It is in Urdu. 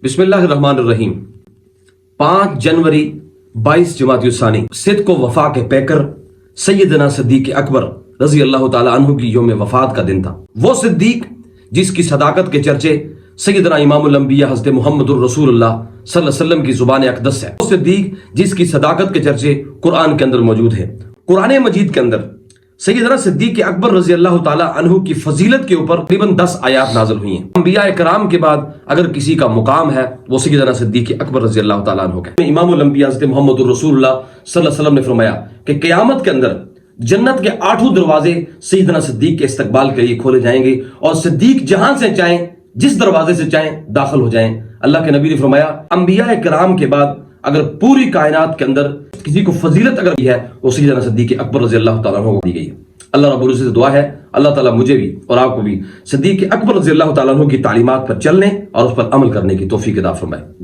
بسم اللہ الرحمن الرحیم 5 جنوری 22 جمادی الثانی صدق و وفا کے پیکر سیدنا صدیق اکبر رضی اللہ تعالی عنہ کی یوم وفات کا دن تھا۔ وہ صدیق جس کی صداقت کے چرچے سیدنا امام الانبیاء حضرت محمد الرسول اللہ صلی اللہ علیہ وسلم کی زبان اقدس ہے۔ وہ صدیق جس کی صداقت کے چرچے قرآن کے اندر موجود ہے۔ قرآن مجید کے اندر سیدنا صدیق اکبر رضی اللہ تعالی عنہ کی فضیلت کے اوپر تقریباً 10 آیات نازل ہوئی ہیں۔ انبیاء کرام کے بعد اگر کسی کا مقام ہے وہ سیدنا صدیق اکبر رضی اللہ تعالی عنہ کا ہے۔ امام الانبیاء حضرت محمد الرسول اللہ صلی اللہ علیہ وسلم نے فرمایا کہ قیامت کے اندر جنت کے 8 دروازے سیدنا صدیق کے استقبال کے لیے کھولے جائیں گے اور صدیق جہاں سے چاہیں جس دروازے سے چاہیں داخل ہو جائیں۔ اللہ کے نبی نے فرمایا انبیاء کرام کے بعد اگر پوری کائنات کے اندر کسی کو فضیلت اگر دی ہے وہ سیدنا صدیق اکبر رضی اللہ تعالیٰ عنہ کو دی گئی ہے۔ اللہ رب العزت سے دعا ہے اللہ تعالیٰ مجھے بھی اور آپ کو بھی صدیق اکبر رضی اللہ تعالیٰ عنہ کی تعلیمات پر چلنے اور اس پر عمل کرنے کی توفیق عطا فرمائے۔